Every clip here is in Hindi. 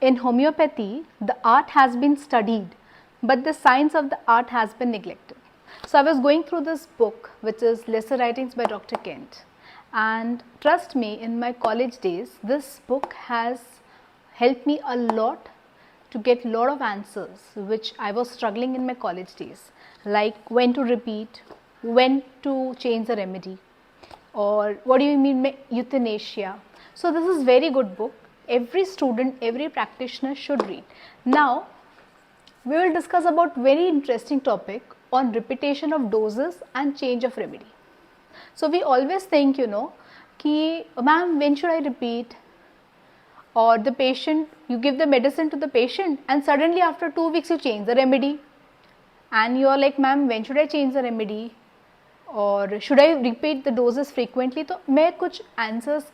in homeopathy, the art has been studied, but the science of the art has been neglected. So I was going through this book, which is Lesser Writings by Dr. Kent, and trust me, in my college days, this book has helped me a lot to get a lot of answers which I was struggling in my college days, like when to repeat, when to change the remedy, or what do you mean by euthanasia. So this is very good book. Every student, every practitioner should read. Now we will discuss about very interesting topic on repetition of doses and change of remedy. So we always think, ki ma'am, when should I repeat? Or the patient, you give the medicine to the patient and suddenly after 2 weeks you change the remedy, and you are like, ma'am, when should I change the remedy, or should I repeat the doses frequently? तो मैं कुछ answers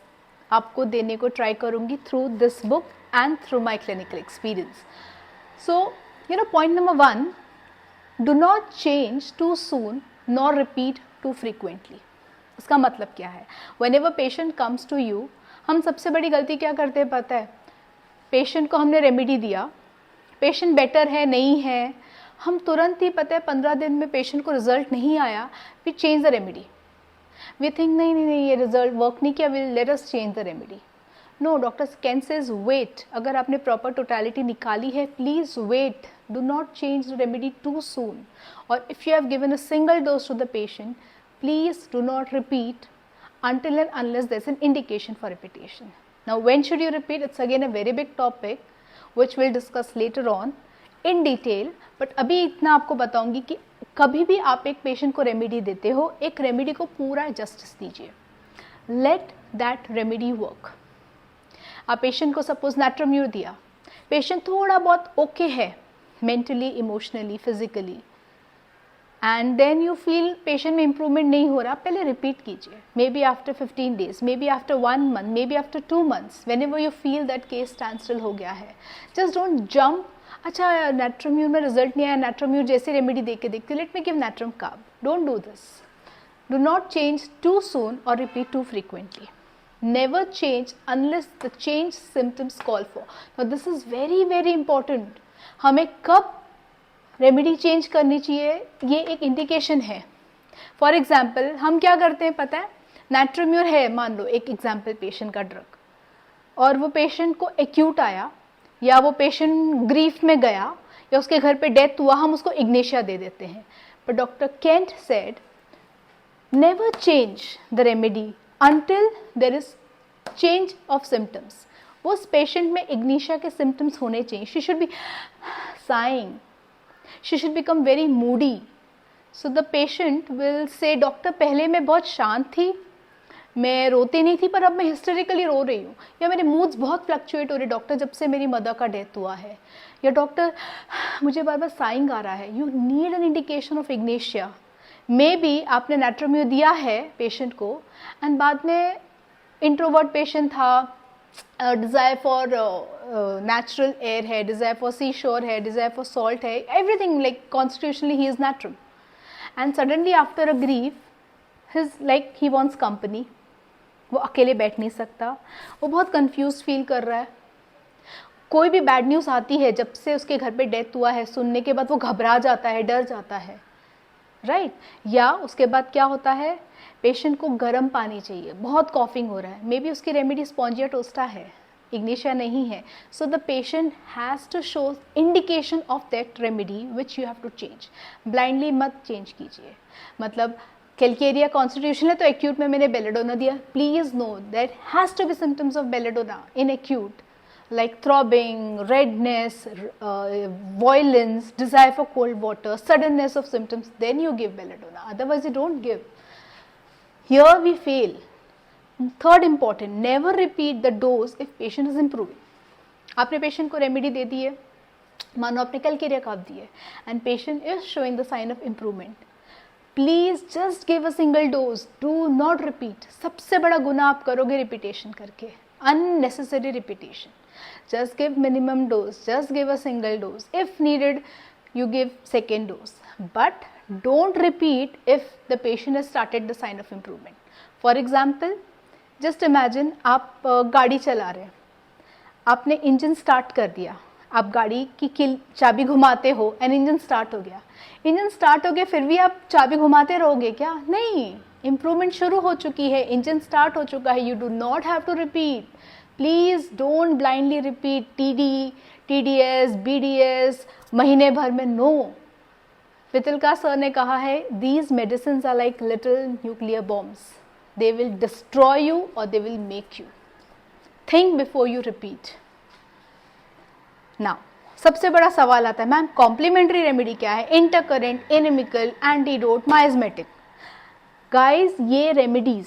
आपको देने को try करूँगी through this book and through my clinical experience. So point number 1, do not change too soon nor repeat too frequently. इसका मतलब क्या है? Whenever patient comes to you, हम सबसे बड़ी गलती क्या करते हैं पता है? पेशेंट को हमने रेमेडी दिया, पेशेंट बेटर है नहीं है, हम तुरंत ही पता है 15 दिन में पेशेंट को रिजल्ट नहीं आया, we change the remedy. We think नहीं नहीं नहीं ये रिजल्ट वर्क नहीं किया, will let us change the remedy. No, doctor can says wait. अगर आपने प्रॉपर टोटलिटी निकाली है, please wait, do not change the remedy too soon. और if you have given a single dose to the patient, please do not repeat until and unless there is an indication for repetition. Now when should you repeat? It's again a very big topic which we'll discuss later on in detail, but अभी इतना आपको बताऊंगी कि कभी भी आप एक पेशेंट को रेमेडी देते हो, एक रेमेडी को पूरा जस्टिस दीजिए. Let that remedy work. आप पेशेंट को सपोज नैट्रोम्यूर दिया, पेशेंट थोड़ा बहुत ओके है mentally, emotionally, physically, and then you feel patient में improvement नहीं हो रहा, पहले repeat कीजिए. Maybe after 15 days, maybe after 1 month, maybe after 2 months, whenever you feel that case standstill हो गया है. Just don't jump. अच्छा नैट्रोम्यूर में रिजल्ट नहीं आया, नैट्रोम्यूर जैसे रेमेडी दे के देखते, let me give natrum carb. Don't do this. Do not change too soon or repeat too frequently. Never change unless the change symptoms call for. Now this is very very important. हमें कब रेमेडी चेंज करनी चाहिए, ये एक इंडिकेशन है. फॉर एग्जाम्पल हम क्या करते हैं पता है, नैट्रोम्यूर है मान लो एक एग्जाम्पल पेशेंट का ड्रग, और वो पेशेंट को एक्यूट आया या वो पेशेंट ग्रीफ में गया या उसके घर पे डेथ हुआ, हम उसको इग्नेशिया दे देते हैं. But doctor Kent said never change the remedy until there is change of symptoms. उस पेशेंट में इग्नेशिया के सिम्टम्स होने चाहिए. She should be saying, she should become very moody. So the patient will say, doctor पहले मैं बहुत शांत थी, मैं रोती नहीं थी, पर अब मैं हिस्टेरिकली रो रही हूँ, या मेरे मूड्स बहुत फ्लक्चुएट हो रहे डॉक्टर जब से मेरी मदर का डेथ हुआ है, या डॉक्टर मुझे बार बार साइंग आ रहा है. You need an indication of Ignatia. May be आपने नैट्रोम्यूर दिया है पेशेंट को एंड बाद में इंट्रोवर्ट पेशेंट था, डिज़ायर फॉर नेचुरल एयर है, डिज़ायर फॉर सी शोर है, डिज़ायर फॉर सॉल्ट है, everything like constitutionally he is natural, and suddenly after a grief his like he wants company. वो अकेले बैठ नहीं सकता, वो बहुत कंफ्यूज फील कर रहा है. कोई भी बैड न्यूज़ आती है, जब से उसके घर पे डेथ हुआ है, सुनने के बाद वो घबरा जाता है, डर जाता है, राइट. या उसके बाद क्या होता है, पेशेंट को गर्म पानी चाहिए, बहुत कॉफिंग हो रहा है, मे बी उसकी रेमेडी स्पॉन्जिया टोस्टा है, इग्नेशिया नहीं है. So the patient has to show indication of that remedy which you have to change. Blindly मत चेंज कीजिए. मतलब कैलकेरिया कॉन्स्टिट्यूशन है तो एक्यूट में मैंने बेलेडोना दिया, please know that has to be symptoms of belladonna in acute, like throbbing, redness, violence, desire for cold water, suddenness of symptoms, then you give belladonna. Otherwise, you don't give. Here we fail. Third important, never repeat the dose if patient is improving. आपने patient को remedy दे दी है, मानो आपने कैलकेरिया कार्ब दी है, and patient is showing the sign of improvement. Please just give a single dose. Do not repeat. सबसे बड़ा गुना आप करोगे repetition करके, unnecessary repetition. Just give minimum dose, just give a single dose. If needed, you give second dose. But don't repeat if the patient has started the sign of improvement. For example, just imagine आप गाड़ी चला रहे हैं आपने इंजन स्टार्ट कर दिया, आप गाड़ी की चाबी घुमाते हो एंड इंजन स्टार्ट हो गया, इंजन स्टार्ट हो गया फिर भी आप चाबी घुमाते रहोगे क्या? नहीं, इम्प्रूवमेंट शुरू हो चुकी है, इंजन स्टार्ट हो चुका है, you do not have to repeat. Please don't blindly repeat TD, TDS, BDS महीने भर में. नो, वितलका सर ने कहा है these medicine are like little nuclear bombs, they will destroy you और they will make you. Think before you repeat. Now सबसे बड़ा सवाल आता है मैम कॉम्प्लीमेंट्री रेमेडी क्या है? Intercurrent, inimical, antidote, miasmatic. Guys ये रेमेडीज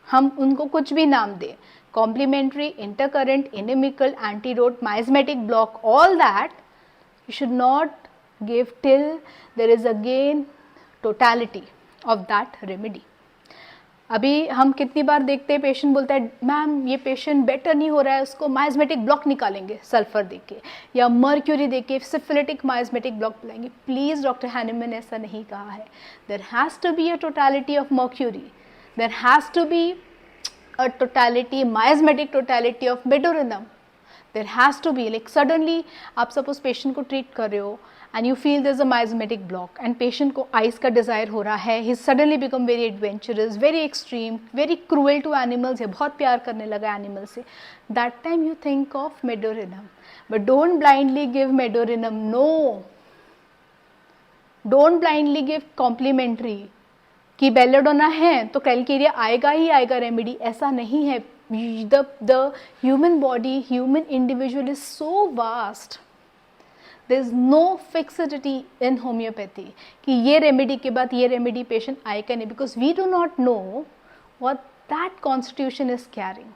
हम उनको कुछ भी नाम दें, complementary, intercurrent, inimical, antidote, miasmatic block, all that you should not give till there is again totality of that remedy. अभी हम कितनी बार देखते हैं पेशेंट बोलता है मैम ये पेशेंट बेटर नहीं हो रहा है, उसको माइजमेटिक ब्लॉक निकालेंगे सल्फर देके या मर्क्यूरी देके सिफिलिटिक माइजमेटिक ब्लॉक बुलाएंगे. प्लीज़ डॉक्टर हैनिमन ने ऐसा नहीं कहा है. There has to be a totality of mercury, there has to be a totality, miasmatic totality of medorrhinum. There has to be, like suddenly आप suppose patient को treat कर रहे हो and you feel there's a miasmatic block and patient को ice का desire हो रहा है, he suddenly become very adventurous, very extreme, very cruel to animals, या बहुत प्यार करने लगा animal से. That time you think of medorinum, but don't blindly give medorinum. No, don't blindly give complementary कि बेलेडोना है तो कैलकेरिया आएगा ही आएगा रेमेडी, ऐसा नहीं है. The human body, human individual is so vast. There is no fixity in homeopathy कि ये रेमेडी के बाद ये रेमेडी पेशेंट आएगा नहीं, because we do not know what that constitution is carrying,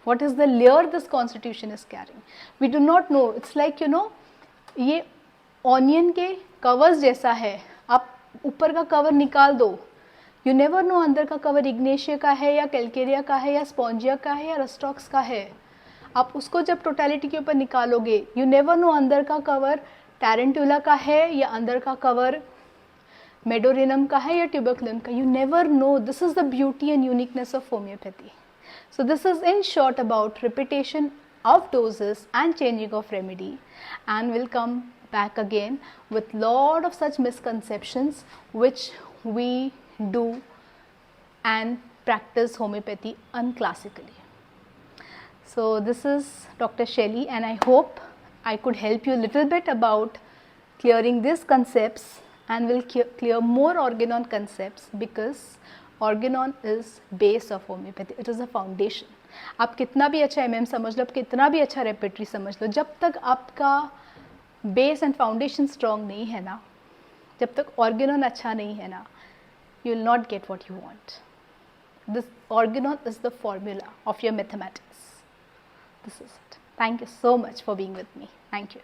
what is the layer this constitution is carrying. We do not know. It's like ये ऑनियन के कवर्स जैसा है, आप ऊपर का कवर निकाल दो, यू नेवर नो अंदर का कवर इग्नेशिया का है या कैलकेरिया का है या स्पॉन्जिया का है या रस्टॉक्स का है. आप उसको जब टोटलिटी के ऊपर निकालोगे यू नेवर नो अंदर का कवर टैरेंटुला का है या अंदर का कवर मेडोरिनम का है या ट्यूबरकुलम का. You never know. This is the beauty and uniqueness of homeopathy. So this is in short about repetition of doses and changing of remedy, and will come back again with lot of such misconceptions which we do and practice homeopathy unclassically. So this is Dr. Shelly and I hope I could help you a little bit about clearing these concepts, and will clear more organon concepts, because organon is base of homeopathy. It is a foundation. आप कितना भी अच्छा MM समझ लो, आप कितना भी अच्छा रेपेटरी समझ लो, जब तक आपका बेस एंड फाउंडेशन स्ट्रॉन्ग नहीं है ना, जब तक ऑर्गेनॉन अच्छा नहीं है ना, you will not get what you want. This organon is the formula of your mathematics. This is it. Thank you so much for being with me. Thank you.